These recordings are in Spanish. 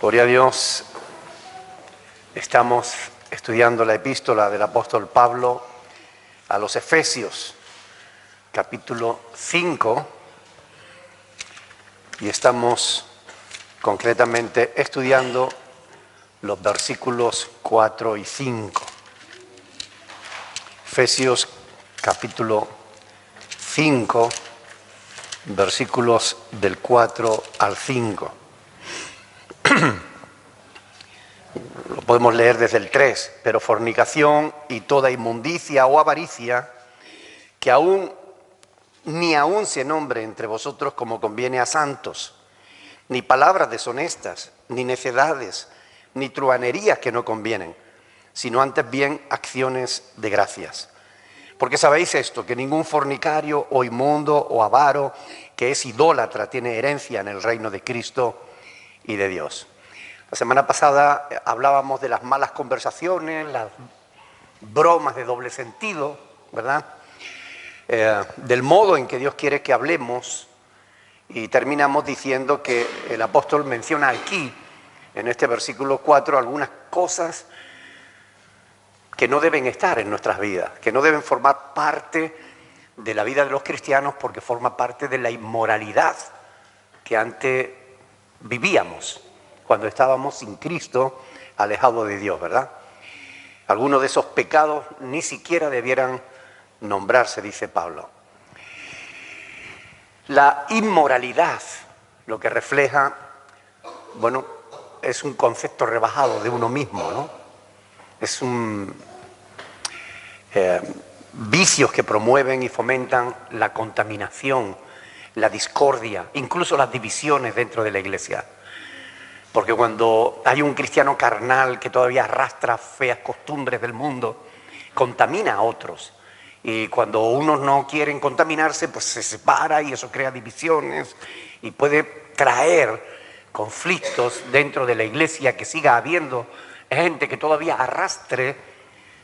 Gloria a Dios, estamos estudiando la epístola del apóstol Pablo a los Efesios, capítulo 5, y estamos concretamente estudiando los versículos 4 y 5. Efesios capítulo 5, versículos del 4 al 5. Lo podemos leer desde el 3, pero fornicación y toda inmundicia o avaricia, que ni aún se nombre entre vosotros como conviene a santos, ni palabras deshonestas, ni necedades, ni truhanerías que no convienen, sino antes bien acciones de gracias. Porque sabéis esto, que ningún fornicario o inmundo o avaro, que es idólatra, tiene herencia en el reino de Cristo y de Dios. La semana pasada hablábamos de las malas conversaciones, las bromas de doble sentido, ¿verdad? Del modo en que Dios quiere que hablemos, y terminamos diciendo que el apóstol menciona aquí, en este versículo 4, algunas cosas que no deben estar en nuestras vidas, que no deben formar parte de la vida de los cristianos porque forma parte de la inmoralidad que antes vivíamos cuando estábamos sin Cristo, alejados de Dios, ¿verdad? Algunos de esos pecados ni siquiera debieran nombrarse, dice Pablo. La inmoralidad, lo que refleja, bueno, es un concepto rebajado de uno mismo, ¿no? Es vicios que promueven y fomentan la contaminación, la discordia, incluso las divisiones dentro de la iglesia. Porque cuando hay un cristiano carnal que todavía arrastra feas costumbres del mundo, contamina a otros. Y cuando unos no quieren contaminarse, pues se separa y eso crea divisiones y puede traer conflictos dentro de la iglesia, que siga habiendo gente que todavía arrastre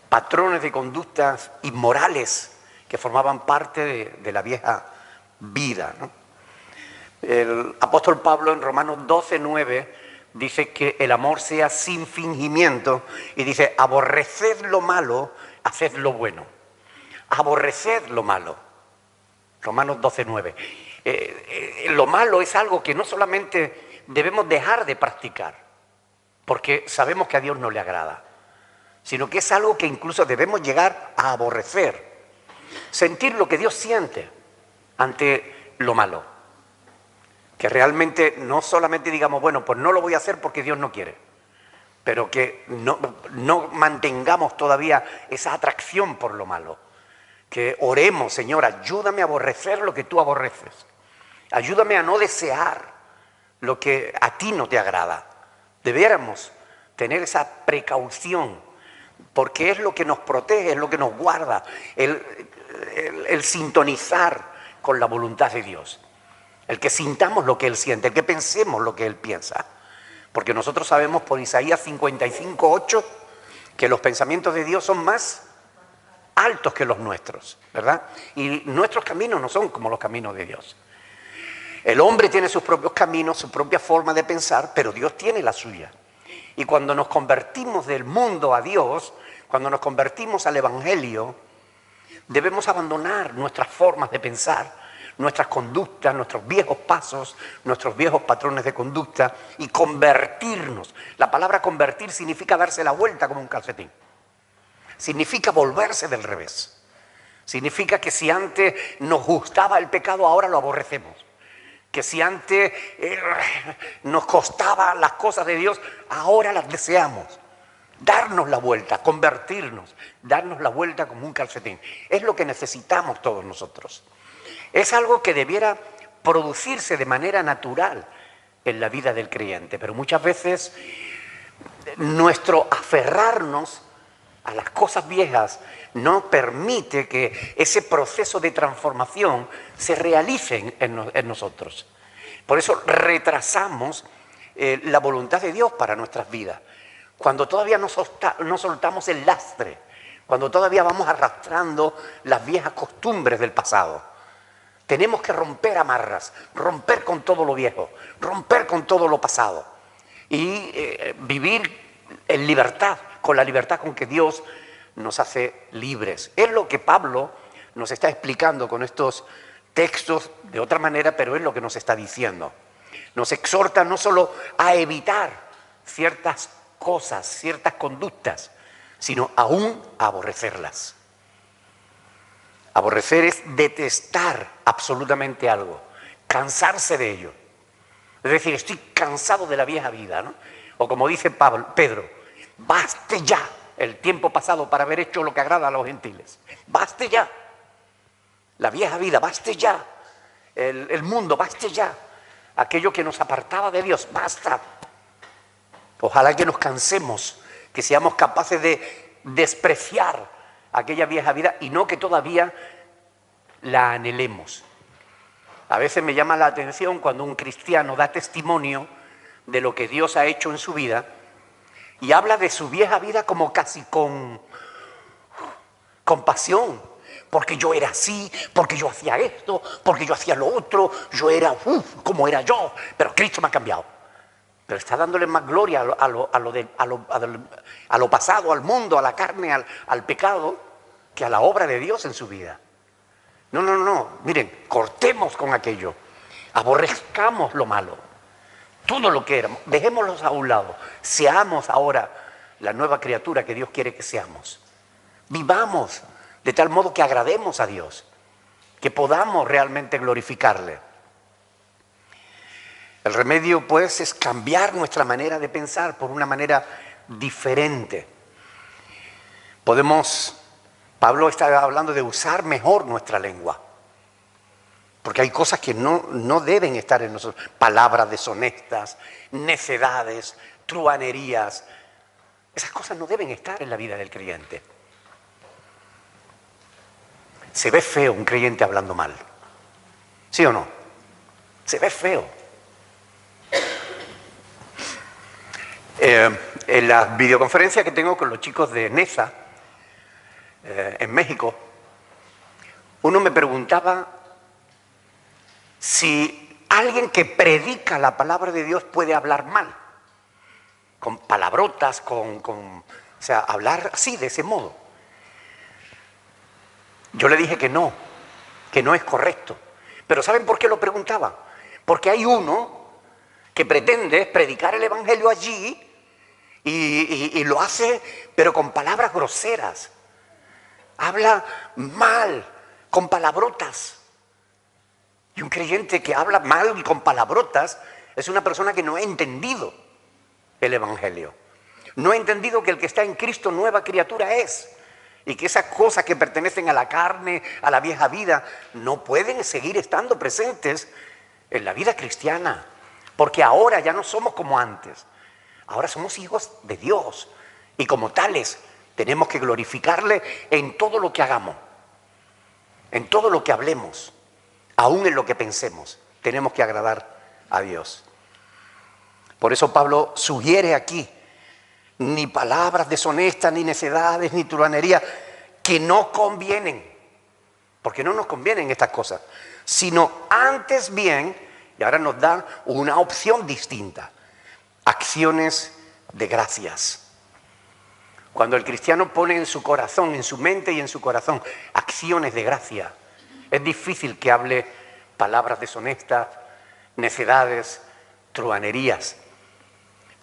patrones de conductas inmorales que formaban parte de la vieja vida, ¿no? El apóstol Pablo en Romanos 12:9 dice que el amor sea sin fingimiento y dice: aborreced lo malo, haced lo bueno. Aborreced lo malo. Romanos 12:9. Lo malo es algo que no solamente debemos dejar de practicar, porque sabemos que a Dios no le agrada, sino que es algo que incluso debemos llegar a aborrecer. Sentir lo que Dios siente ante lo malo. Que realmente no solamente digamos, bueno, pues no lo voy a hacer porque Dios no quiere, pero que no mantengamos todavía esa atracción por lo malo. Que oremos: Señor, ayúdame a aborrecer lo que tú aborreces. Ayúdame a no desear lo que a ti no te agrada. Debiéramos tener esa precaución, porque es lo que nos protege, es lo que nos guarda, el sintonizar con la voluntad de Dios. El que sintamos lo que Él siente, el que pensemos lo que Él piensa. Porque nosotros sabemos por Isaías 55:8 que los pensamientos de Dios son más altos que los nuestros, ¿verdad? Y nuestros caminos no son como los caminos de Dios. El hombre tiene sus propios caminos, su propia forma de pensar, pero Dios tiene la suya. Y cuando nos convertimos del mundo a Dios, cuando nos convertimos al Evangelio, debemos abandonar nuestras formas de pensar, nuestras conductas, nuestros viejos pasos, nuestros viejos patrones de conducta, y convertirnos. La palabra convertir significa darse la vuelta como un calcetín. Significa volverse del revés. Significa que si antes nos gustaba el pecado, ahora lo aborrecemos. Que si antes nos costaba las cosas de Dios, ahora las deseamos. Darnos la vuelta, convertirnos, darnos la vuelta como un calcetín. Es lo que necesitamos todos nosotros. Es algo que debiera producirse de manera natural en la vida del creyente, pero muchas veces nuestro aferrarnos a las cosas viejas no permite que ese proceso de transformación se realice en nosotros. Por eso retrasamos la voluntad de Dios para nuestras vidas. Cuando todavía no soltamos el lastre, cuando todavía vamos arrastrando las viejas costumbres del pasado. Tenemos que romper amarras, romper con todo lo viejo, romper con todo lo pasado. y vivir en libertad, con la libertad con que Dios nos hace libres. Es lo que Pablo nos está explicando con estos textos de otra manera, pero es lo que nos está diciendo. Nos exhorta no solo a evitar ciertas cosas, ciertas conductas, sino aún a aborrecerlas. Aborrecer es detestar absolutamente algo, cansarse de ello. Es decir, estoy cansado de la vieja vida, ¿no? O como dice Pedro, baste ya el tiempo pasado para haber hecho lo que agrada a los gentiles. Baste ya la vieja vida, baste ya el mundo, baste ya aquello que nos apartaba de Dios, basta. Ojalá que nos cansemos, que seamos capaces de despreciar aquella vieja vida y no que todavía la anhelemos. A veces me llama la atención cuando un cristiano da testimonio de lo que Dios ha hecho en su vida y habla de su vieja vida como casi con pasión, porque yo era así, porque yo hacía esto, porque yo hacía lo otro, yo era como era yo, pero Cristo me ha cambiado. Pero está dándole más gloria a lo pasado, al mundo, a la carne, al pecado, que a la obra de Dios en su vida. No, miren, cortemos con aquello, aborrezcamos lo malo, todo lo que éramos, dejémoslos a un lado, seamos ahora la nueva criatura que Dios quiere que seamos. Vivamos de tal modo que agrademos a Dios, que podamos realmente glorificarle. El remedio, pues, es cambiar nuestra manera de pensar por una manera diferente. Pablo está hablando de usar mejor nuestra lengua, porque hay cosas que no deben estar en nosotros. Palabras deshonestas, necedades, truhanerías. Esas cosas no deben estar en la vida del creyente. Se ve feo un creyente hablando mal. ¿Sí o no? Se ve feo. En la videoconferencia que tengo con los chicos de Neza, en México, uno me preguntaba si alguien que predica la palabra de Dios puede hablar mal, con palabrotas, o sea, hablar así, de ese modo. Yo le dije que no es correcto. Pero ¿saben por qué lo preguntaba? Porque hay uno que pretende predicar el evangelio allí y lo hace, pero con palabras groseras. Habla mal, con palabrotas. Y un creyente que habla mal y con palabrotas es una persona que no ha entendido el evangelio. No ha entendido que el que está en Cristo nueva criatura es. Y que esas cosas que pertenecen a la carne, a la vieja vida, no pueden seguir estando presentes en la vida cristiana. Porque ahora ya no somos como antes. Ahora somos hijos de Dios. Y como tales, tenemos que glorificarle en todo lo que hagamos. En todo lo que hablemos. Aún en lo que pensemos. Tenemos que agradar a Dios. Por eso Pablo sugiere aquí: ni palabras deshonestas, ni necedades, ni truhanería, que no convienen, porque no nos convienen estas cosas, sino antes bien, y ahora nos da una opción distinta, acciones de gracias. Cuando el cristiano pone en su corazón, en su mente y en su corazón, acciones de gracia, es difícil que hable palabras deshonestas, necedades, truhanerías.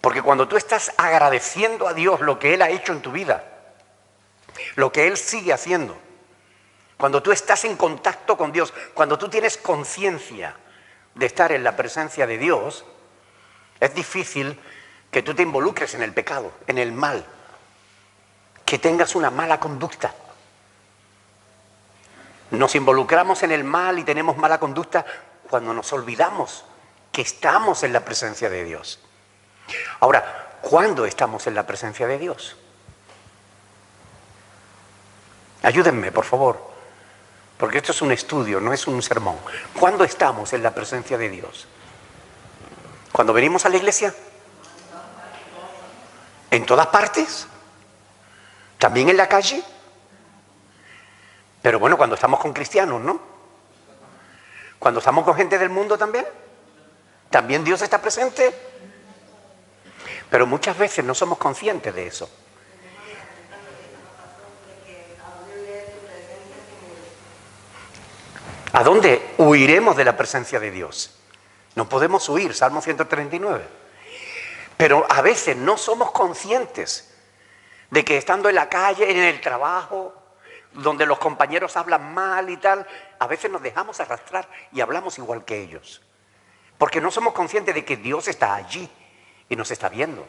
Porque cuando tú estás agradeciendo a Dios lo que Él ha hecho en tu vida, lo que Él sigue haciendo, cuando tú estás en contacto con Dios, cuando tú tienes conciencia de estar en la presencia de Dios, es difícil que tú te involucres en el pecado, en el mal, que tengas una mala conducta. Nos involucramos en el mal y tenemos mala conducta cuando nos olvidamos que estamos en la presencia de Dios. Ahora, ¿cuándo estamos en la presencia de Dios? Ayúdenme, por favor, porque esto es un estudio, no es un sermón. ¿Cuándo estamos en la presencia de Dios? ¿Cuando venimos a la iglesia? ¿En todas partes? ¿También en la calle? Pero bueno, cuando estamos con cristianos, ¿no? Cuando estamos con gente del mundo también. ¿También Dios está presente? Pero muchas veces no somos conscientes de eso. ¿A dónde huiremos de la presencia de Dios? No podemos huir, Salmo 139. Pero a veces no somos conscientes de que estando en la calle, en el trabajo, donde los compañeros hablan mal y tal, a veces nos dejamos arrastrar y hablamos igual que ellos. Porque no somos conscientes de que Dios está allí y nos está viendo.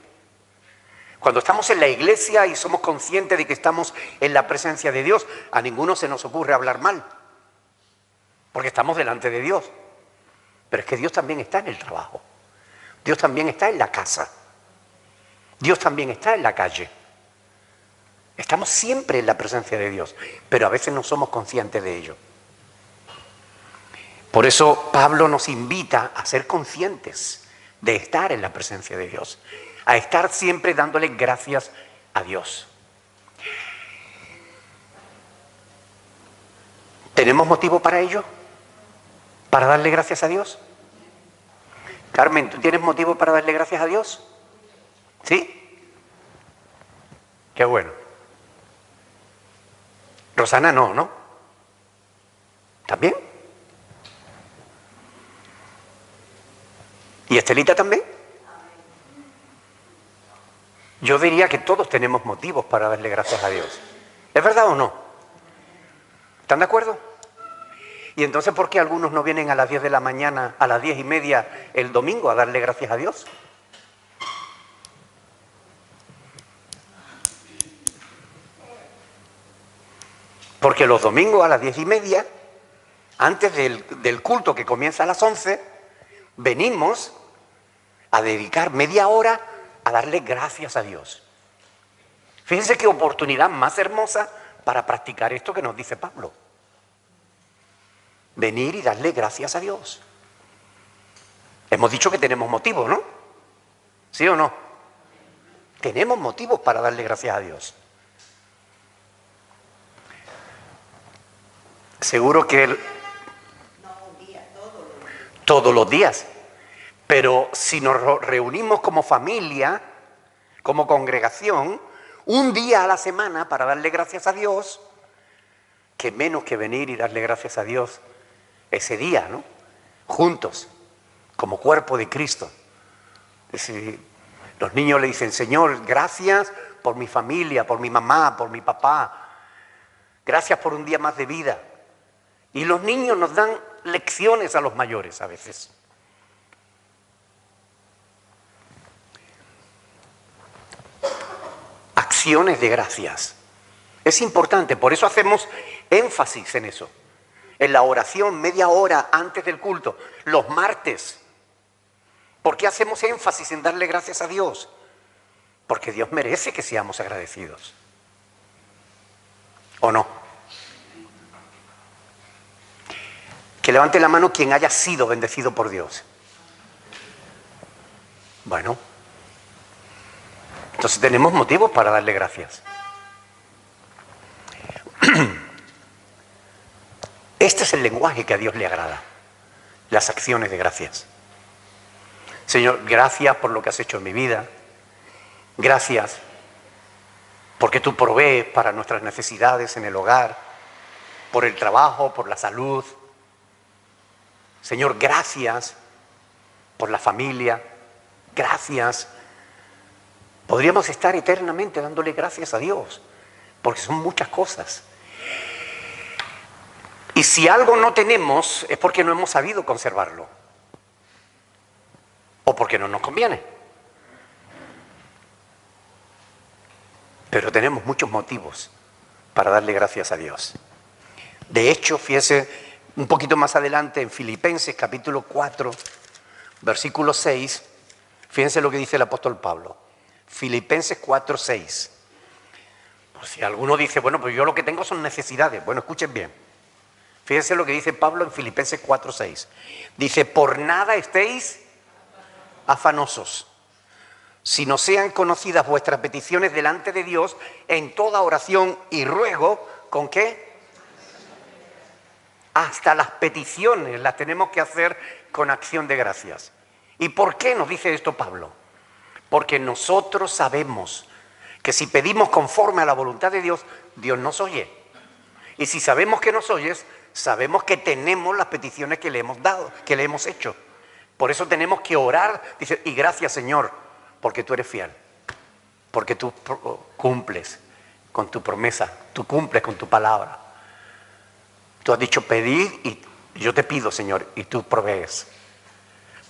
Cuando estamos en la iglesia y somos conscientes de que estamos en la presencia de Dios, a ninguno se nos ocurre hablar mal. Porque estamos delante de Dios. Pero es que Dios también está en el trabajo. Dios también está en la casa. Dios también está en la calle. Estamos siempre en la presencia de Dios, pero a veces no somos conscientes de ello. Por eso Pablo nos invita a ser conscientes de estar en la presencia de Dios, a estar siempre dándole gracias a Dios. ¿Tenemos motivo para ello? ¿Para darle gracias a Dios? Carmen, ¿tú tienes motivo para darle gracias a Dios? ¿Sí? Qué bueno. Rosana no. ¿También? ¿Y Estelita también? Yo diría que todos tenemos motivos para darle gracias a Dios. ¿Es verdad o no? ¿Están de acuerdo? ¿Y entonces por qué algunos no vienen a las 10 de la mañana, a las 10:30 el domingo a darle gracias a Dios? Porque los domingos a las 10:30, antes del culto que comienza a las 11, venimos a dedicar media hora a darle gracias a Dios. Fíjense qué oportunidad más hermosa para practicar esto que nos dice Pablo. Venir y darle gracias a Dios. Hemos dicho que tenemos motivos, ¿no? ¿Sí o no? Tenemos motivos para darle gracias a Dios. Seguro que todos los días. Pero si nos reunimos como familia, como congregación, un día a la semana para darle gracias a Dios, que menos que venir y darle gracias a Dios ese día, ¿no? Juntos, como cuerpo de Cristo. Es decir, los niños le dicen, Señor, gracias por mi familia, por mi mamá, por mi papá. Gracias por un día más de vida. Y los niños nos dan lecciones a los mayores a veces. Acciones de gracias. Es importante, por eso hacemos énfasis en eso. En la oración, media hora antes del culto, los martes. ¿Por qué hacemos énfasis en darle gracias a Dios? Porque Dios merece que seamos agradecidos. ¿O no? Que levante la mano quien haya sido bendecido por Dios. Bueno, entonces tenemos motivos para darle gracias. Este es el lenguaje que a Dios le agrada, las acciones de gracias. Señor, gracias por lo que has hecho en mi vida. Gracias porque tú provees para nuestras necesidades en el hogar, por el trabajo, por la salud. Señor, gracias por la familia. Gracias. Podríamos estar eternamente dándole gracias a Dios, porque son muchas cosas. Y si algo no tenemos es porque no hemos sabido conservarlo. O porque no nos conviene. Pero tenemos muchos motivos para darle gracias a Dios. De hecho, fíjese un poquito más adelante en Filipenses capítulo 4, versículo 6, fíjense lo que dice el apóstol Pablo. Filipenses 4, 6. Por si alguno dice, bueno, pues yo lo que tengo son necesidades. Bueno, escuchen bien. Fíjense lo que dice Pablo en Filipenses 4, 6. Dice, por nada estéis afanosos, sino sean conocidas vuestras peticiones delante de Dios en toda oración y ruego. ¿Con qué? Hasta las peticiones las tenemos que hacer con acción de gracias. ¿Y por qué nos dice esto Pablo? Porque nosotros sabemos que si pedimos conforme a la voluntad de Dios, Dios nos oye. Y si sabemos que nos oyes, sabemos que tenemos las peticiones que le hemos dado, que le hemos hecho. Por eso tenemos que orar, dice, y gracias Señor, porque tú eres fiel, porque tú cumples con tu promesa, tú cumples con tu palabra. Tú has dicho pedid y yo te pido, Señor, y tú provees.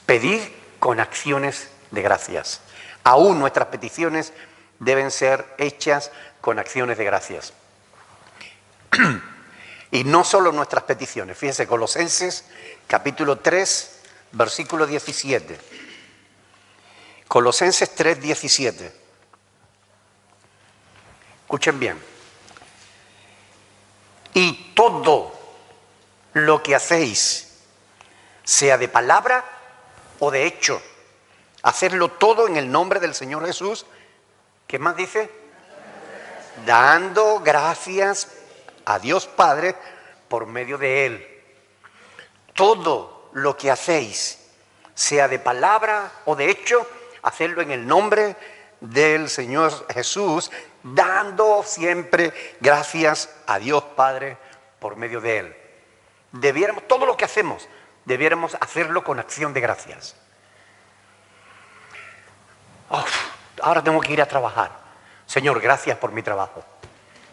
Pedid con acciones de gracias. Aún nuestras peticiones deben ser hechas con acciones de gracias. Y no solo nuestras peticiones. Fíjense, Colosenses capítulo 3, versículo 17. Colosenses 3, 17. Escuchen bien. Y todo lo que hacéis, sea de palabra o de hecho, hacerlo todo en el nombre del Señor Jesús. ¿Qué más dice? Dando gracias a Dios Padre por medio de Él. Todo lo que hacéis, sea de palabra o de hecho, hacerlo en el nombre del Señor Jesús, dando siempre gracias a Dios Padre por medio de Él. Todo lo que hacemos, debiéramos hacerlo con acción de gracias. Ahora tengo que ir a trabajar. Señor, gracias por mi trabajo.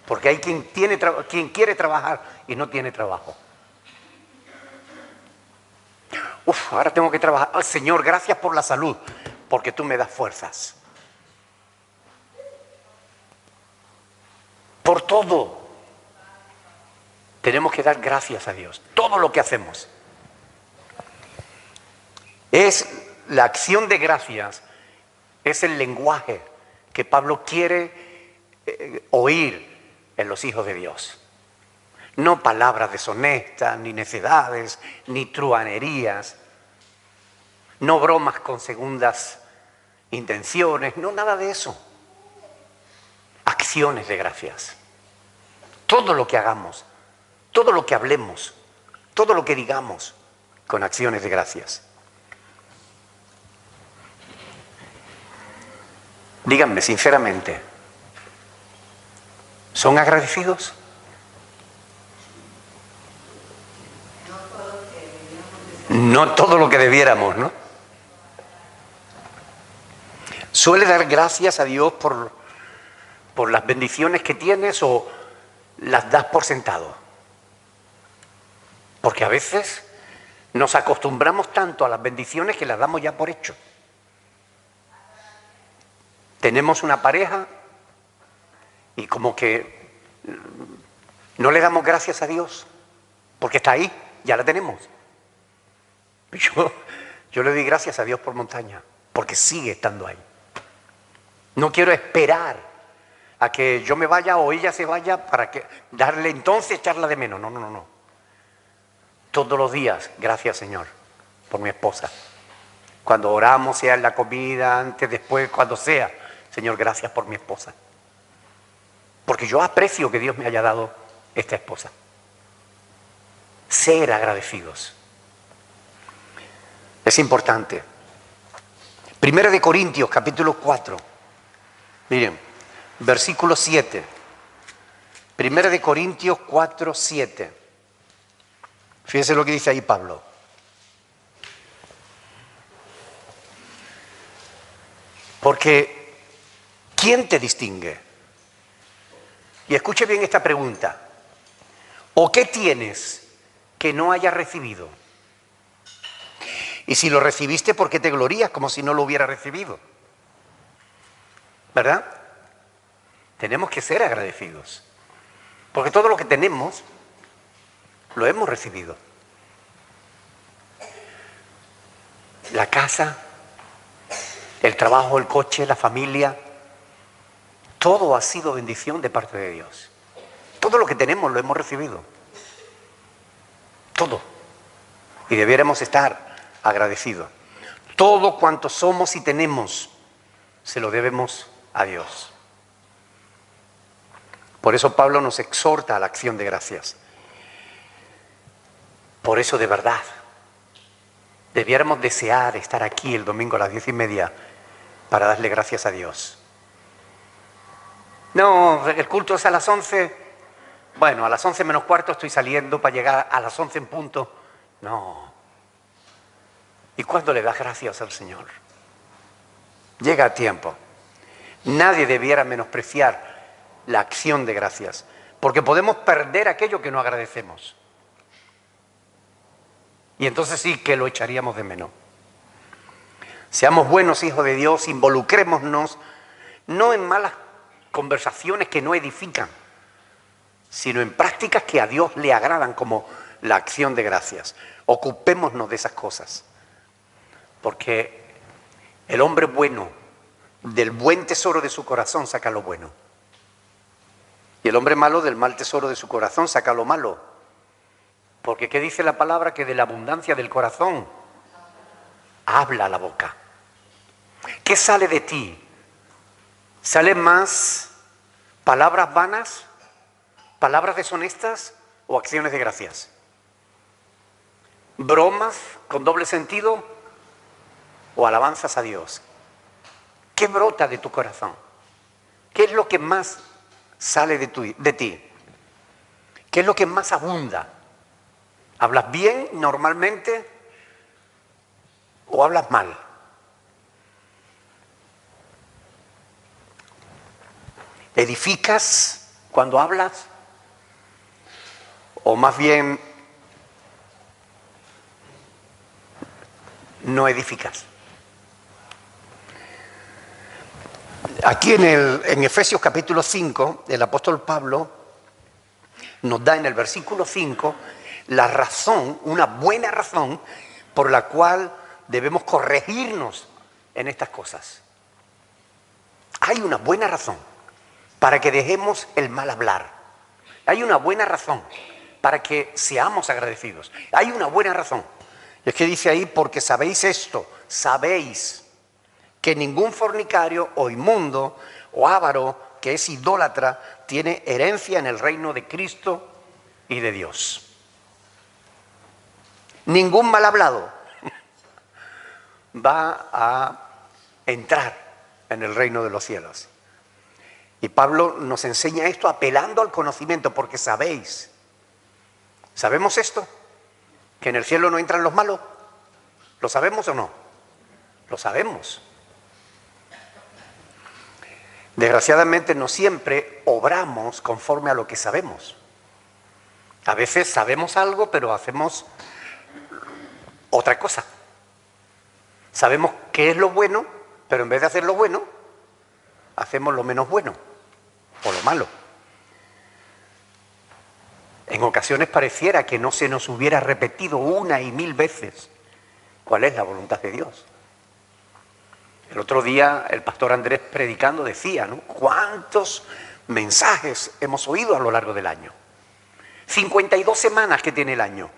Porque hay quien quiere trabajar y no tiene trabajo. Ahora tengo que trabajar. Señor, gracias por la salud, porque tú me das fuerzas. Por todo tenemos que dar gracias a Dios. Todo lo que hacemos es la acción de gracias, es el lenguaje que Pablo quiere oír en los hijos de Dios. No palabras deshonestas, ni necedades, ni truhanerías, no bromas con segundas intenciones, no nada de eso. Acciones de gracias. Todo lo que hagamos, todo lo que hablemos, todo lo que digamos, con acciones de gracias. Díganme sinceramente, ¿son agradecidos? No todo lo que debiéramos, ¿no? ¿Suele dar gracias a Dios por las bendiciones que tienes o las das por sentado? Porque a veces nos acostumbramos tanto a las bendiciones que las damos ya por hecho. Tenemos una pareja y como que no le damos gracias a Dios porque está ahí, ya la tenemos. Yo le doy gracias a Dios por Montaña porque sigue estando ahí. No quiero esperar a que yo me vaya o ella se vaya para que darle entonces echarla de menos. No. Todos los días, gracias Señor por mi esposa. Cuando oramos, sea en la comida, antes, después, cuando sea. Señor, gracias por mi esposa. Porque yo aprecio que Dios me haya dado esta esposa. Ser agradecidos. Es importante. Primera de Corintios, capítulo 4. Miren, versículo 7. Primera de Corintios 4, 7. Fíjense lo que dice ahí Pablo. Porque ¿quién te distingue? Y escuche bien esta pregunta. ¿O qué tienes que no hayas recibido? Y si lo recibiste, ¿por qué te glorías como si no lo hubiera recibido? ¿Verdad? Tenemos que ser agradecidos. Porque todo lo que tenemos, lo hemos recibido. La casa, el trabajo, el coche, la familia, todo ha sido bendición de parte de Dios. Todo lo que tenemos lo hemos recibido. Todo. Y debiéramos estar agradecidos. Todo cuanto somos y tenemos, se lo debemos a Dios. Por eso Pablo nos exhorta a la acción de gracias. Por eso de verdad, debiéramos desear estar aquí el domingo a las 10:30 para darle gracias a Dios. No, el culto es a las 11. Bueno, a las 11 menos cuarto estoy saliendo para llegar a las 11 en punto. No. ¿Y cuándo le das gracias al Señor? Llega a tiempo. Nadie debiera menospreciar la acción de gracias, porque podemos perder aquello que no agradecemos. Y entonces sí que lo echaríamos de menos. Seamos buenos hijos de Dios, involucrémonos no en malas conversaciones que no edifican, sino en prácticas que a Dios le agradan, como la acción de gracias. Ocupémonos de esas cosas, porque el hombre bueno, del buen tesoro de su corazón saca lo bueno, y el hombre malo del mal tesoro de su corazón saca lo malo. Porque ¿qué dice la palabra? Que de la abundancia del corazón habla la boca. ¿Qué sale de ti? ¿Salen más palabras vanas, palabras deshonestas o acciones de gracias? ¿Bromas con doble sentido o alabanzas a Dios? ¿Qué brota de tu corazón? ¿Qué es lo que más sale de ti? ¿Qué es lo que más abunda? ¿Hablas bien normalmente o hablas mal? ¿Edificas cuando hablas? ¿O más bien no edificas? Aquí en Efesios capítulo 5, el apóstol Pablo nos da en el versículo 5 la razón, una buena razón, por la cual debemos corregirnos en estas cosas. Hay una buena razón para que dejemos el mal hablar. Hay una buena razón para que seamos agradecidos. Hay una buena razón. Es que dice ahí, porque sabéis esto, sabéis que ningún fornicario o inmundo o avaro que es idólatra tiene herencia en el reino de Cristo y de Dios. Ningún mal hablado va a entrar en el reino de los cielos. Y Pablo nos enseña esto apelando al conocimiento, porque sabéis. ¿Sabemos esto? ¿Que en el cielo no entran los malos? ¿Lo sabemos o no? Lo sabemos. Desgraciadamente no siempre obramos conforme a lo que sabemos. A veces sabemos algo, pero hacemos otra cosa. Sabemos qué es lo bueno, pero en vez de hacer lo bueno, hacemos lo menos bueno o lo malo. En ocasiones pareciera que no se nos hubiera repetido una y mil veces cuál es la voluntad de Dios. El otro día el pastor Andrés, predicando, decía, ¿no?, ¿cuántos mensajes hemos oído a lo largo del año? 52 semanas que tiene el año,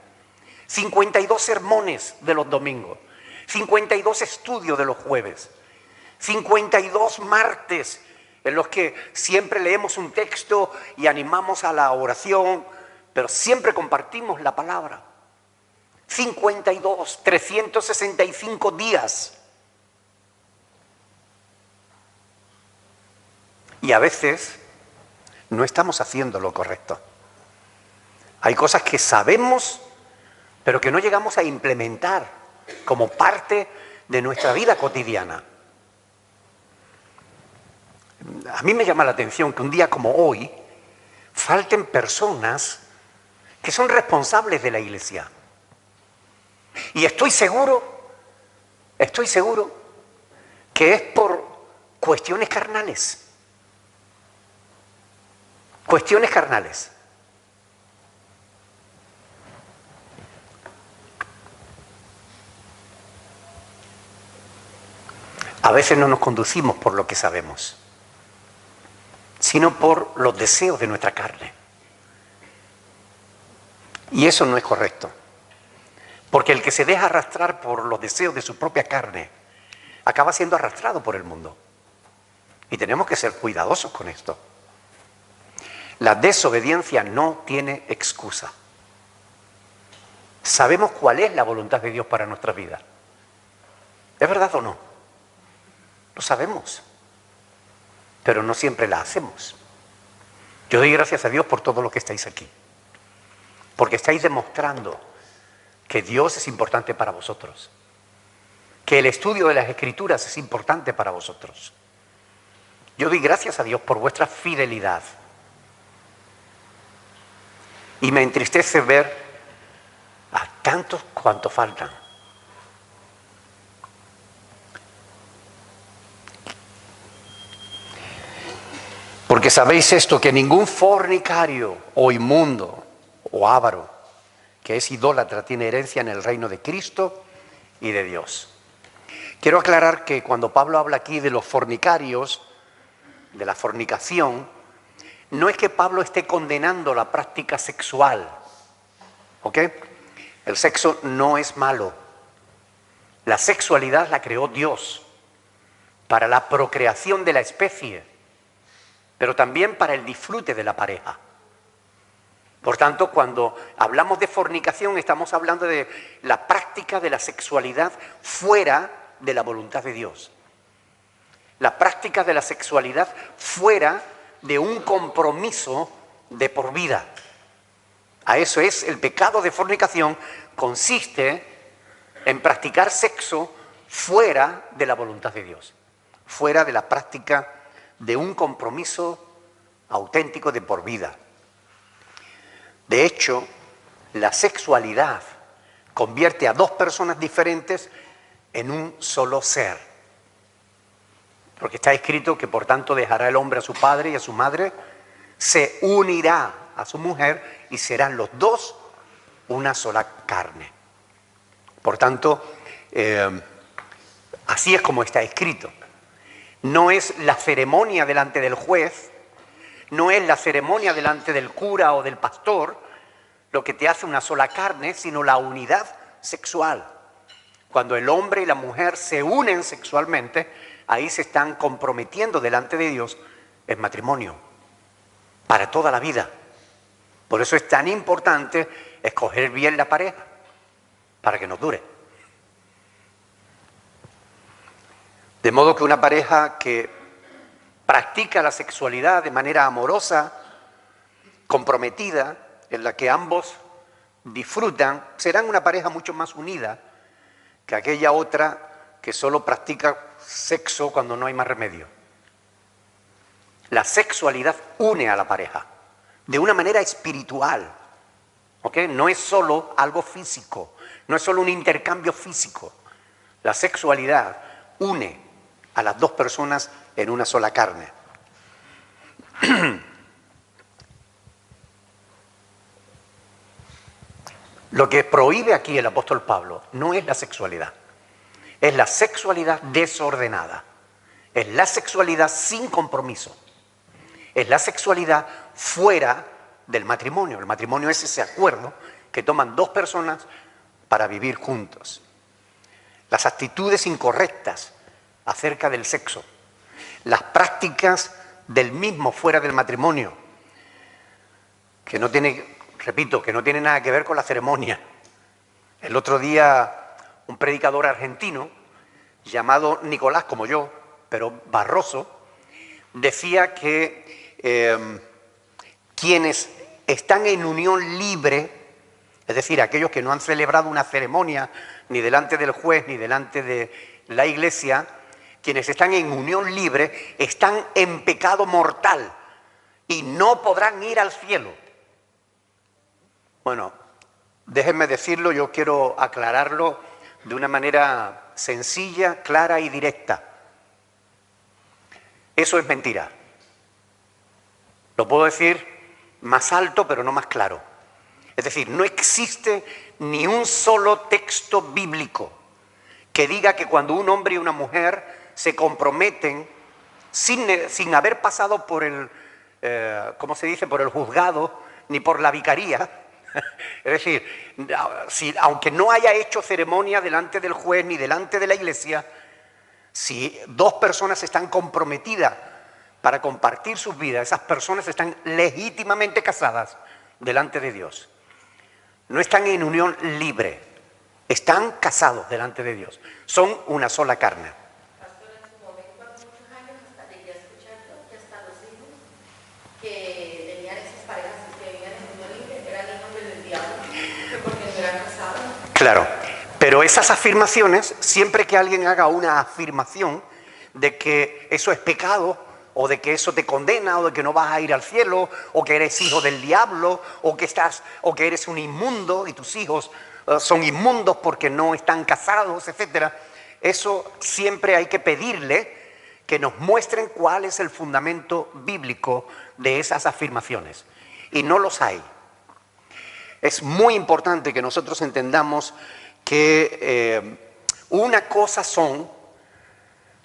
52 sermones de los domingos, 52 estudios de los jueves, 52 martes en los que siempre leemos un texto y animamos a la oración, pero siempre compartimos la palabra. 52, 365 días. Y a veces no estamos haciendo lo correcto. Hay cosas que sabemos, pero que no llegamos a implementar como parte de nuestra vida cotidiana. A mí me llama la atención que un día como hoy falten personas que son responsables de la iglesia. Y estoy seguro que es por cuestiones carnales. Cuestiones carnales. A veces no nos conducimos por lo que sabemos, sino por los deseos de nuestra carne. Y eso no es correcto. Porque el que se deja arrastrar por los deseos de su propia carne acaba siendo arrastrado por el mundo. Y tenemos que ser cuidadosos con esto. La desobediencia no tiene excusa. Sabemos cuál es la voluntad de Dios para nuestra vida. ¿Es verdad o no? Lo sabemos, pero no siempre la hacemos. Yo doy gracias a Dios por todo lo que estáis aquí, porque estáis demostrando que Dios es importante para vosotros, que el estudio de las Escrituras es importante para vosotros. Yo doy gracias a Dios por vuestra fidelidad. Y me entristece ver a tantos cuantos faltan. Porque sabéis esto, que ningún fornicario o inmundo o avaro que es idólatra tiene herencia en el reino de Cristo y de Dios. Quiero aclarar que cuando Pablo habla aquí de los fornicarios, de la fornicación, no es que Pablo esté condenando la práctica sexual, ¿ok? El sexo no es malo. La sexualidad la creó Dios para la procreación de la especie, pero también para el disfrute de la pareja. Por tanto, cuando hablamos de fornicación, estamos hablando de la práctica de la sexualidad fuera de la voluntad de Dios. La práctica de la sexualidad fuera de un compromiso de por vida. A eso es el pecado de fornicación, consiste en practicar sexo fuera de la voluntad de Dios, fuera de la práctica de un compromiso auténtico de por vida. De hecho, la sexualidad convierte a dos personas diferentes en un solo ser. Porque está escrito que por tanto dejará el hombre a su padre y a su madre, se unirá a su mujer y serán los dos una sola carne. Por tanto, así es como está escrito. No es la ceremonia delante del juez, no es la ceremonia delante del cura o del pastor lo que te hace una sola carne, sino la unidad sexual. Cuando el hombre y la mujer se unen sexualmente, ahí se están comprometiendo delante de Dios en matrimonio, para toda la vida. Por eso es tan importante escoger bien la pareja, para que nos dure. De modo que una pareja que practica la sexualidad de manera amorosa, comprometida, en la que ambos disfrutan, serán una pareja mucho más unida que aquella otra que solo practica sexo cuando no hay más remedio. La sexualidad une a la pareja de una manera espiritual, ¿ok? No es solo algo físico, no es solo un intercambio físico. La sexualidad une a las dos personas en una sola carne. Lo que prohíbe aquí el apóstol Pablo no es la sexualidad, es la sexualidad desordenada, es la sexualidad sin compromiso, es la sexualidad fuera del matrimonio. El matrimonio es ese acuerdo que toman dos personas para vivir juntos. Las actitudes incorrectas acerca del sexo, las prácticas del mismo fuera del matrimonio, que no tiene, repito, que no tiene nada que ver con la ceremonia. El otro día un predicador argentino llamado Nicolás, como yo, pero Barroso, decía que quienes están en unión libre, es decir, aquellos que no han celebrado una ceremonia ni delante del juez ni delante de la iglesia, quienes están en unión libre están en pecado mortal y no podrán ir al cielo. Bueno, déjenme decirlo, yo quiero aclararlo de una manera sencilla, clara y directa. Eso es mentira. Lo puedo decir más alto, pero no más claro. Es decir, no existe ni un solo texto bíblico que diga que cuando un hombre y una mujer se comprometen sin haber pasado por el, ¿cómo se dice?, por el juzgado, ni por la vicaría. Es decir, aunque no haya hecho ceremonia delante del juez ni delante de la iglesia, si dos personas están comprometidas para compartir sus vidas, esas personas están legítimamente casadas delante de Dios. No están en unión libre, están casados delante de Dios. Son una sola carne. Pastor, en su momento Claro, pero esas afirmaciones, siempre que alguien haga una afirmación de que eso es pecado, o de que eso te condena, o de que no vas a ir al cielo, o que eres hijo del diablo, o que eres un inmundo y tus hijos son inmundos porque no están casados, etcétera. Eso siempre hay que pedirle que nos muestren cuál es el fundamento bíblico de esas afirmaciones. Y no los hay. Es muy importante que nosotros entendamos que una cosa son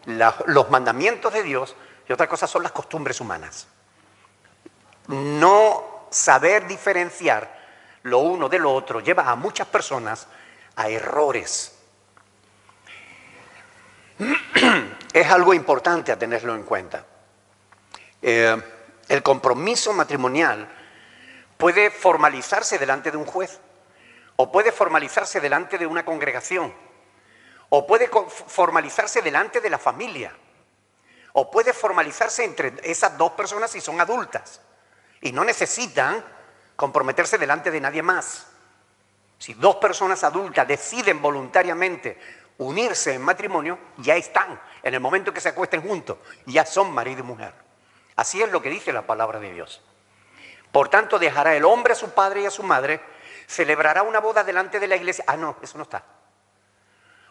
los mandamientos de Dios y otra cosa son las costumbres humanas. No saber diferenciar lo uno de lo otro lleva a muchas personas a errores. Es algo importante a tenerlo en cuenta. El compromiso matrimonial puede formalizarse delante de un juez, o puede formalizarse delante de una congregación, o puede formalizarse delante de la familia, o puede formalizarse entre esas dos personas si son adultas y no necesitan comprometerse delante de nadie más. Si dos personas adultas deciden voluntariamente unirse en matrimonio, ya están, en el momento que se acuesten juntos, ya son marido y mujer. Así es lo que dice la palabra de Dios. Por tanto, dejará el hombre a su padre y a su madre, celebrará una boda delante de la iglesia. Ah, no, eso no está.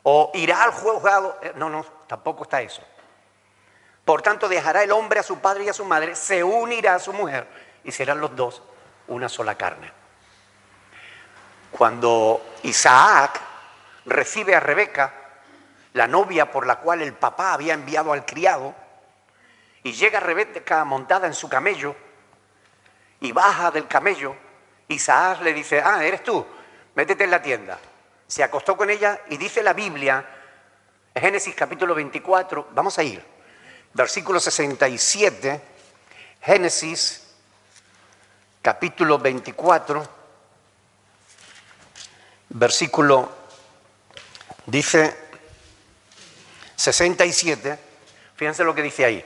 O irá al juzgado. No, tampoco está eso. Por tanto, dejará el hombre a su padre y a su madre, se unirá a su mujer y serán los dos una sola carne. Cuando Isaac recibe a Rebeca, la novia por la cual el papá había enviado al criado, y llega Rebeca montada en su camello, y baja del camello, Isaac le dice, eres tú, métete en la tienda. Se acostó con ella y dice la Biblia, Génesis capítulo 24, vamos a ir, versículo 67, Génesis capítulo 24, versículo, dice 67, fíjense lo que dice ahí.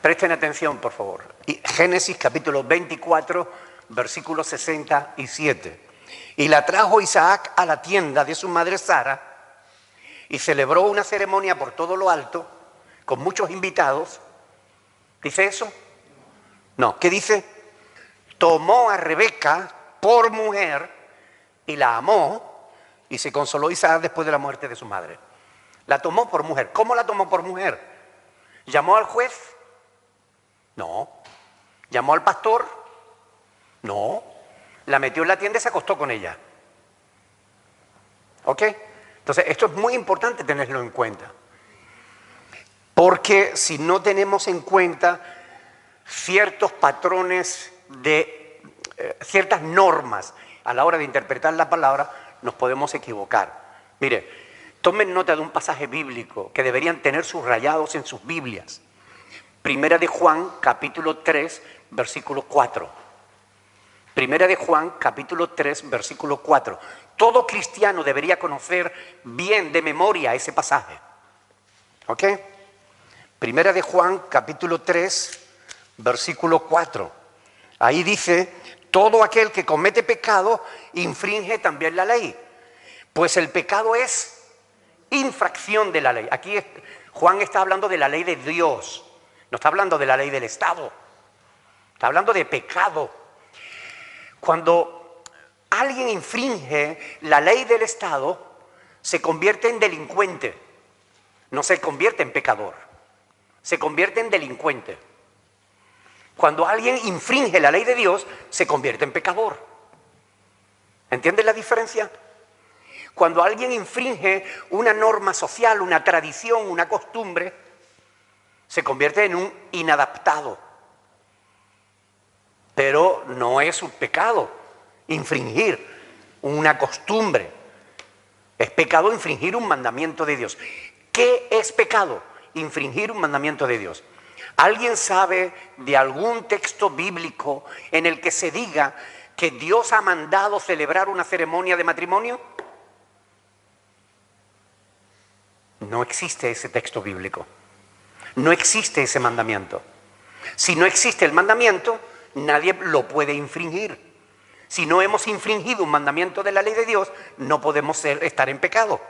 Presten atención, por favor. Génesis capítulo 24, versículo 67. Y la trajo Isaac a la tienda de su madre Sara y celebró una ceremonia por todo lo alto con muchos invitados. ¿Dice eso? No. ¿Qué dice? Tomó a Rebeca por mujer y la amó, y se consoló Isaac después de la muerte de su madre. La tomó por mujer. ¿Cómo la tomó por mujer? ¿Llamó al juez? No. ¿Llamó al pastor? No. La metió en la tienda y se acostó con ella. ¿Ok? Entonces, esto es muy importante tenerlo en cuenta. Porque si no tenemos en cuenta ciertos patrones de ciertas normas a la hora de interpretar la palabra, nos podemos equivocar. Mire, tomen nota de un pasaje bíblico que deberían tener subrayados en sus Biblias. Primera de Juan, capítulo 3, versículo 4. Primera de Juan, capítulo 3, versículo 4. Todo cristiano debería conocer bien de memoria ese pasaje. ¿Ok? Primera de Juan, capítulo 3, versículo 4. Ahí dice, todo aquel que comete pecado infringe también la ley. Pues el pecado es infracción de la ley. Aquí Juan está hablando de la ley de Dios. No está hablando de la ley del Estado. Está hablando de pecado. Cuando alguien infringe la ley del Estado, se convierte en delincuente. No se convierte en pecador. Se convierte en delincuente. Cuando alguien infringe la ley de Dios, se convierte en pecador. ¿Entienden la diferencia? Cuando alguien infringe una norma social, una tradición, una costumbre, se convierte en un inadaptado. Pero no es un pecado infringir una costumbre. Es pecado infringir un mandamiento de Dios. ¿Qué es pecado? Infringir un mandamiento de Dios. ¿Alguien sabe de algún texto bíblico en el que se diga que Dios ha mandado celebrar una ceremonia de matrimonio? No existe ese texto bíblico. No existe ese mandamiento. Si no existe el mandamiento, nadie lo puede infringir. Si no hemos infringido un mandamiento de la ley de Dios, no podemos estar en pecado.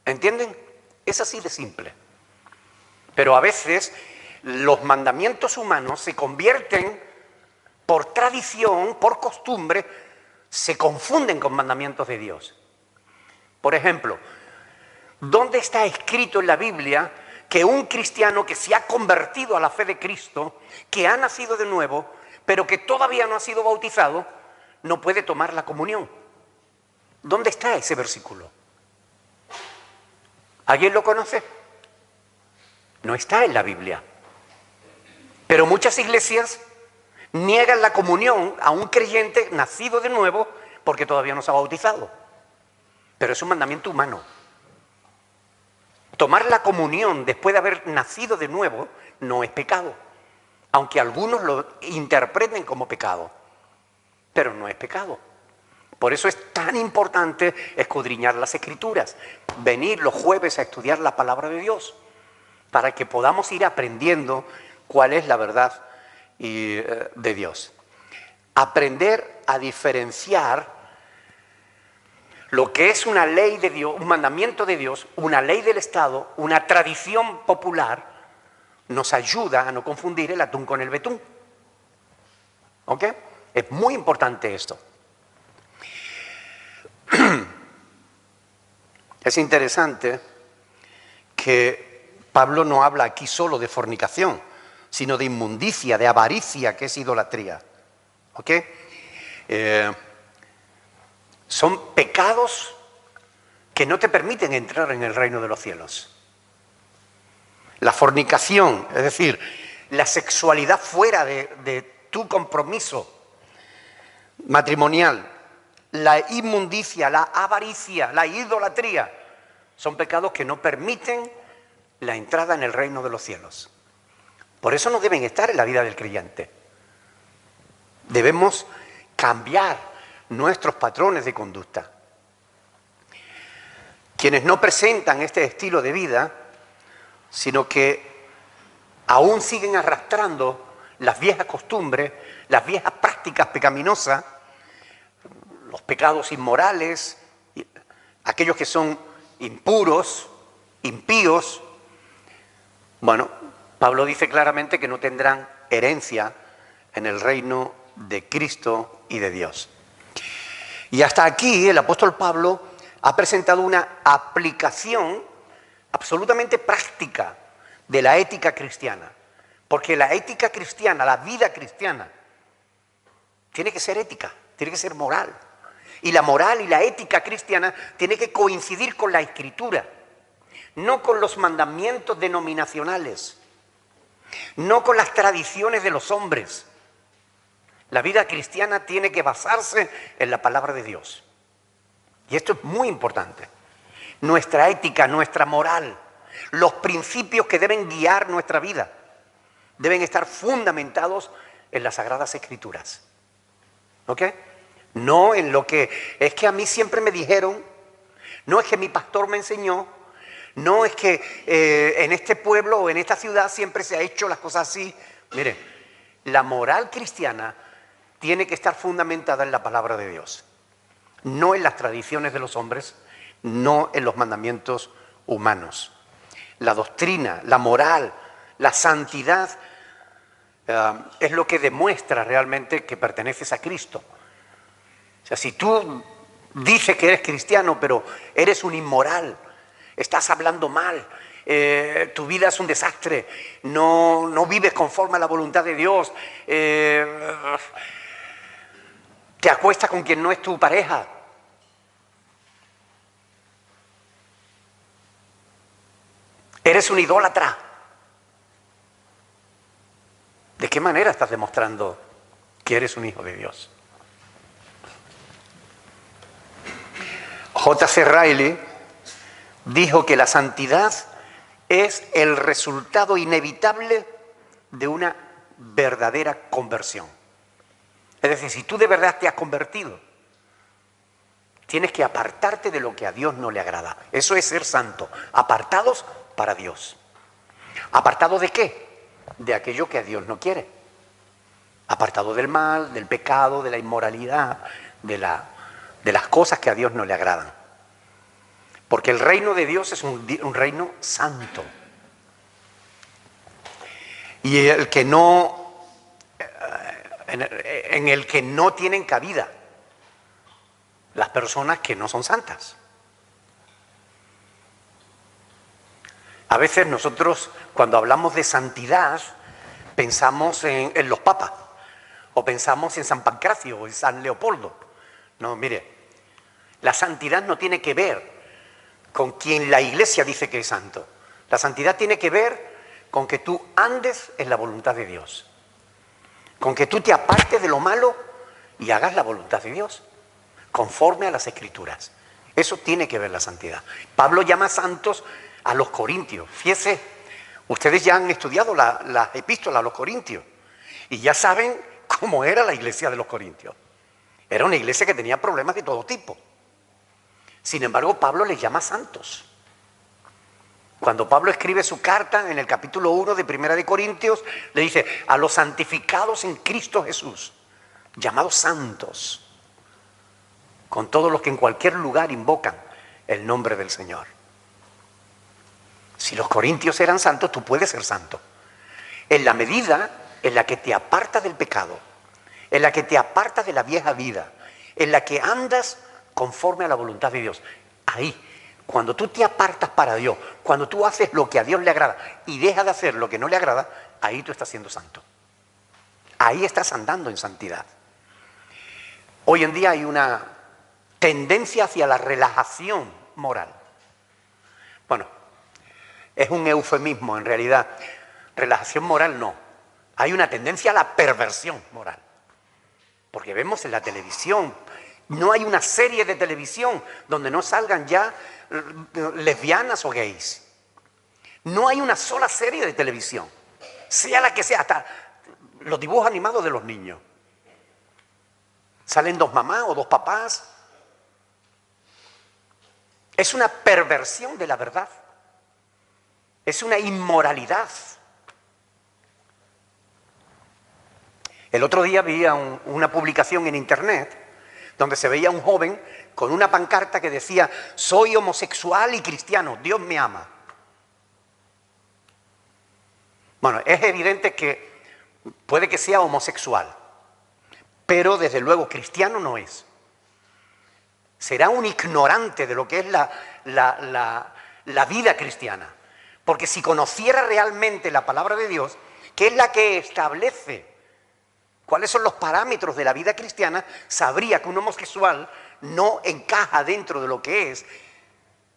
¿Entienden? Es así de simple. Pero a veces los mandamientos humanos se convierten por tradición, por costumbre, se confunden con mandamientos de Dios. Por ejemplo, ¿dónde está escrito en la Biblia que un cristiano que se ha convertido a la fe de Cristo, que ha nacido de nuevo, pero que todavía no ha sido bautizado, no puede tomar la comunión? ¿Dónde está ese versículo? ¿Alguien lo conoce? No está en la Biblia. Pero muchas iglesias niegan la comunión a un creyente nacido de nuevo porque todavía no se ha bautizado. Pero es un mandamiento humano. Tomar la comunión después de haber nacido de nuevo no es pecado, aunque algunos lo interpreten como pecado, pero no es pecado. Por eso es tan importante escudriñar las Escrituras, venir los jueves a estudiar la palabra de Dios, para que podamos ir aprendiendo cuál es la verdad de Dios. Aprender a diferenciar lo que es una ley de Dios, un mandamiento de Dios, una ley del Estado, una tradición popular, nos ayuda a no confundir el atún con el betún. ¿Ok? Es muy importante esto. Es interesante que Pablo no habla aquí solo de fornicación, sino de inmundicia, de avaricia, que es idolatría. ¿Ok? Son pecados que no te permiten entrar en el reino de los cielos. La fornicación, es decir, la sexualidad fuera de tu compromiso matrimonial, la inmundicia, la avaricia, la idolatría, son pecados que no permiten la entrada en el reino de los cielos. Por eso no deben estar en la vida del creyente. Debemos cambiar nuestros patrones de conducta. Quienes no presentan este estilo de vida, sino que aún siguen arrastrando las viejas costumbres, las viejas prácticas pecaminosas, los pecados inmorales, aquellos que son impuros, impíos, bueno, Pablo dice claramente que no tendrán herencia en el reino de Cristo y de Dios. Y hasta aquí el apóstol Pablo ha presentado una aplicación absolutamente práctica de la ética cristiana. Porque la ética cristiana, la vida cristiana, tiene que ser ética, tiene que ser moral. Y la moral y la ética cristiana tiene que coincidir con la Escritura, no con los mandamientos denominacionales, no con las tradiciones de los hombres. La vida cristiana tiene que basarse en la palabra de Dios. Y esto es muy importante. Nuestra ética, nuestra moral, los principios que deben guiar nuestra vida, deben estar fundamentados en las Sagradas Escrituras. ¿Ok? No en lo que es que a mí siempre me dijeron, no es que mi pastor me enseñó, no es que en este pueblo o en esta ciudad siempre se ha hecho las cosas así. Mire, la moral cristiana tiene que estar fundamentada en la palabra de Dios, no en las tradiciones de los hombres, no en los mandamientos humanos. La doctrina, la moral, la santidad es lo que demuestra realmente que perteneces a Cristo. O sea, si tú dices que eres cristiano, pero eres un inmoral, estás hablando mal, tu vida es un desastre, no vives conforme a la voluntad de Dios, te acuestas con quien no es tu pareja, eres un idólatra. ¿De qué manera estás demostrando que eres un hijo de Dios? J.C. Riley dijo que la santidad es el resultado inevitable de una verdadera conversión. Es decir, si tú de verdad te has convertido, tienes que apartarte de lo que a Dios no le agrada. Eso es ser santo, apartados para Dios. ¿Apartados de qué? De aquello que a Dios no quiere. apartado del mal, del pecado, de la inmoralidad, de las cosas que a Dios no le agradan. Porque el reino de Dios es un reino santo. Y el que no, en el que no tienen cabida las personas que no son santas. A veces nosotros, cuando hablamos de santidad, pensamos en los papas, o pensamos en San Pancracio o en San Leopoldo. No, mire, la santidad no tiene que ver con quien la Iglesia dice que es santo. La santidad tiene que ver con que tú andes en la voluntad de Dios, con que tú te apartes de lo malo y hagas la voluntad de Dios, conforme a las Escrituras. Eso tiene que ver la santidad. Pablo llama santos a los corintios. Fíjese, ustedes ya han estudiado las epístolas a los corintios y ya saben cómo era la iglesia de los corintios. Era una iglesia que tenía problemas de todo tipo. Sin embargo, Pablo les llama santos. Cuando Pablo escribe su carta en el capítulo 1 de Primera de Corintios, le dice, a los santificados en Cristo Jesús, llamados santos, con todos los que en cualquier lugar invocan el nombre del Señor. Si los corintios eran santos, tú puedes ser santo. En la medida en la que te apartas del pecado, en la que te apartas de la vieja vida, en la que andas conforme a la voluntad de Dios. Ahí, cuando tú te apartas para Dios, cuando tú haces lo que a Dios le agrada y dejas de hacer lo que no le agrada, ahí tú estás siendo santo. Ahí estás andando en santidad. Hoy en día hay una tendencia hacia la relajación moral. Bueno, es un eufemismo en realidad. Relajación moral no. Hay una tendencia a la perversión moral. Porque vemos en la televisión, no hay una serie de televisión donde no salgan ya lesbianas o gays. No hay una sola serie de televisión, sea la que sea, hasta los dibujos animados de los niños. Salen dos mamás o dos papás. Es una perversión de la verdad. Es una inmoralidad. El otro día vi una publicación en internet donde se veía un joven con una pancarta que decía, soy homosexual y cristiano, Dios me ama. Bueno, es evidente que puede que sea homosexual, pero desde luego cristiano no es. Será un ignorante de lo que es la vida cristiana. Porque si conociera realmente la palabra de Dios, que es la que establece cuáles son los parámetros de la vida cristiana, sabría que un homosexual no encaja dentro de lo que es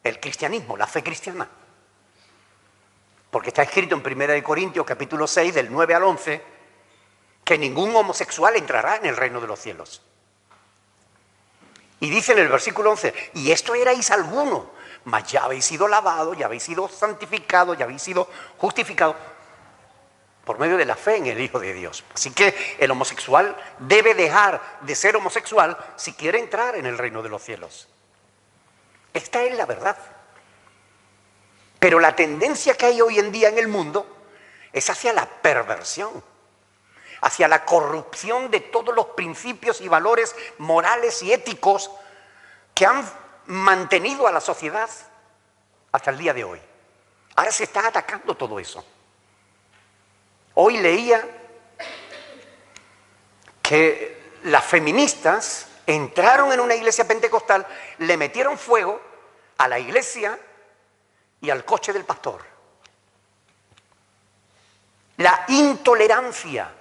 el cristianismo, la fe cristiana. Porque está escrito en 1 Corintios capítulo 6, del 9 al 11, que ningún homosexual entrará en el reino de los cielos. Y dice en el versículo 11, y esto erais algunos, mas ya habéis sido lavados, ya habéis sido santificados, ya habéis sido justificados por medio de la fe en el Hijo de Dios. Así que el homosexual debe dejar de ser homosexual si quiere entrar en el reino de los cielos. Esta es la verdad. Pero la tendencia que hay hoy en día en el mundo es hacia la perversión, hacia la corrupción de todos los principios y valores morales y éticos que han mantenido a la sociedad hasta el día de hoy. Ahora se está atacando todo eso. Hoy leía que las feministas entraron en una iglesia pentecostal, le metieron fuego a la iglesia y al coche del pastor. La intolerancia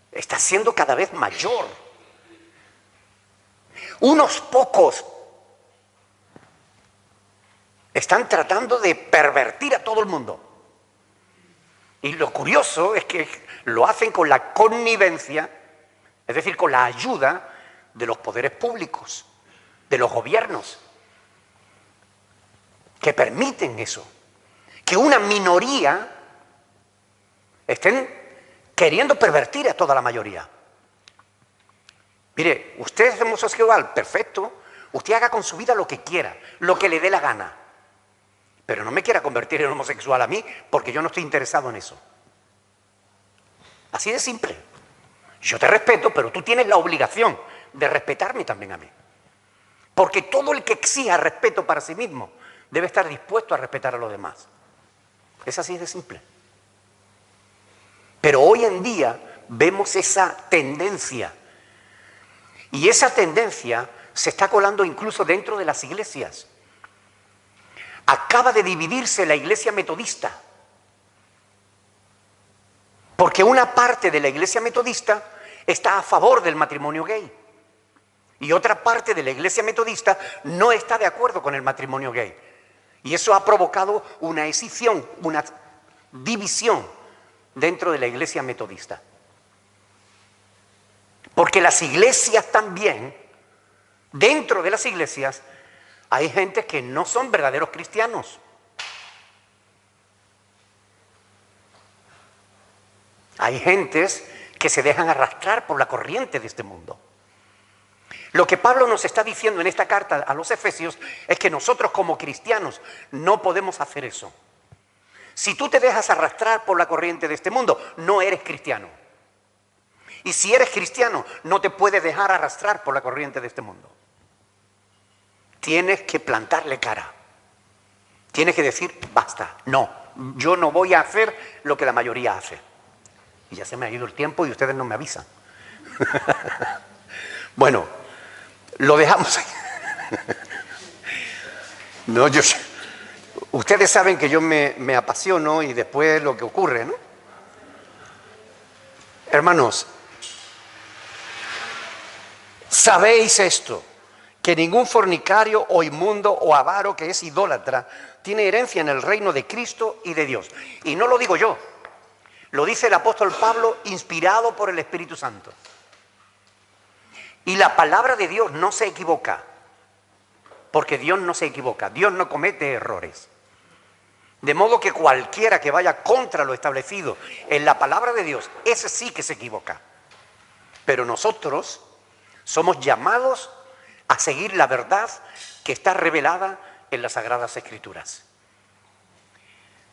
está siendo cada vez mayor. Unos pocos están tratando de pervertir a todo el mundo. Y lo curioso es que lo hacen con la connivencia, es decir, con la ayuda de los poderes públicos, de los gobiernos, que permiten eso, que una minoría estén queriendo pervertir a toda la mayoría. Mire, usted es homosexual, perfecto, usted haga con su vida lo que quiera, lo que le dé la gana. Pero no me quiera convertir en homosexual a mí, porque yo no estoy interesado en eso. Así de simple. Yo te respeto, pero tú tienes la obligación de respetarme también a mí. Porque todo el que exija respeto para sí mismo debe estar dispuesto a respetar a los demás. Es así de simple. Pero hoy en día vemos esa tendencia. Y esa tendencia se está colando incluso dentro de las iglesias. Acaba de dividirse la iglesia metodista. Porque una parte de la iglesia metodista está a favor del matrimonio gay. Y otra parte de la iglesia metodista no está de acuerdo con el matrimonio gay. Y eso ha provocado una escisión, una división dentro de la iglesia metodista. Porque las iglesias también, dentro de las iglesias, hay gente que no son verdaderos cristianos. Hay gentes que se dejan arrastrar por la corriente de este mundo. Lo que Pablo nos está diciendo en esta carta a los Efesios es que nosotros como cristianos no podemos hacer eso. Si tú te dejas arrastrar por la corriente de este mundo, no eres cristiano. Y si eres cristiano, no te puedes dejar arrastrar por la corriente de este mundo. Tienes que plantarle cara. Tienes que decir, basta, no, yo no voy a hacer lo que la mayoría hace. Y ya se me ha ido el tiempo y ustedes no me avisan. Bueno, lo dejamos ahí. No, ustedes saben que yo me apasiono y después lo que ocurre, ¿no? Hermanos, sabéis esto, que ningún fornicario o inmundo o avaro que es idólatra tiene herencia en el reino de Cristo y de Dios. Y no lo digo yo, lo dice el apóstol Pablo inspirado por el Espíritu Santo. Y la palabra de Dios no se equivoca, porque Dios no se equivoca, Dios no comete errores. De modo que cualquiera que vaya contra lo establecido en la palabra de Dios, ese sí que se equivoca. Pero nosotros somos llamados a seguir la verdad que está revelada en las Sagradas Escrituras.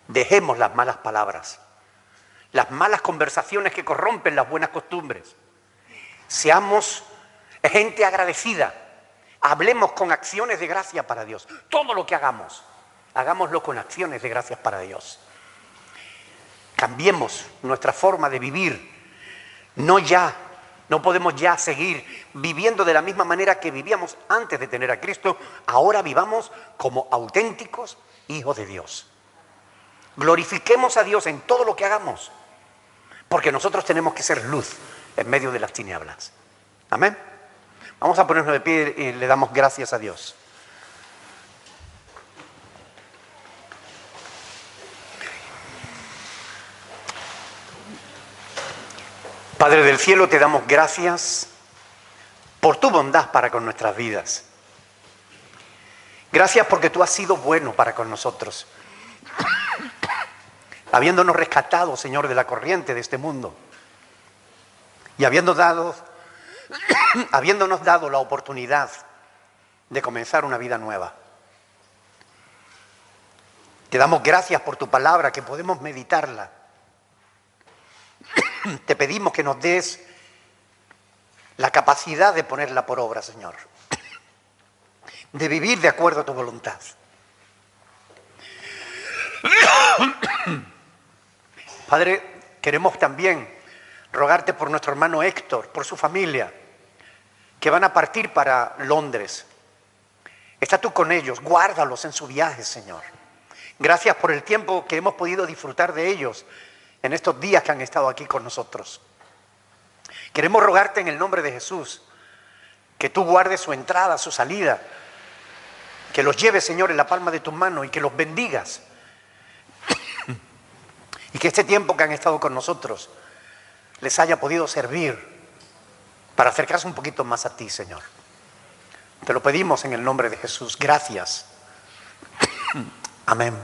Dejemos las malas palabras, las malas conversaciones que corrompen las buenas costumbres. Seamos gente agradecida. Hablemos con acciones de gracia para Dios. Todo lo que hagamos, hagámoslo con acciones de gracias para Dios. Cambiemos nuestra forma de vivir. No podemos ya seguir viviendo de la misma manera que vivíamos antes de tener a Cristo. Ahora vivamos como auténticos hijos de Dios. Glorifiquemos a Dios en todo lo que hagamos, porque nosotros tenemos que ser luz en medio de las tinieblas. Amén. Vamos a ponernos de pie y le damos gracias a Dios. Padre del cielo, te damos gracias por tu bondad para con nuestras vidas. Gracias porque tú has sido bueno para con nosotros, habiéndonos rescatado, Señor, de la corriente de este mundo y habiéndonos dado la oportunidad de comenzar una vida nueva. Te damos gracias por tu palabra, que podemos meditarla. Te pedimos que nos des la capacidad de ponerla por obra, Señor, de vivir de acuerdo a tu voluntad. Padre, queremos también rogarte por nuestro hermano Héctor, por su familia, que van a partir para Londres. Está tú con ellos, guárdalos en su viaje, Señor. Gracias por el tiempo que hemos podido disfrutar de ellos en estos días que han estado aquí con nosotros. Queremos rogarte en el nombre de Jesús que tú guardes su entrada, su salida, que los lleves, Señor, en la palma de tus manos y que los bendigas. Y que este tiempo que han estado con nosotros les haya podido servir para acercarse un poquito más a ti, Señor. Te lo pedimos en el nombre de Jesús. Gracias. Amén.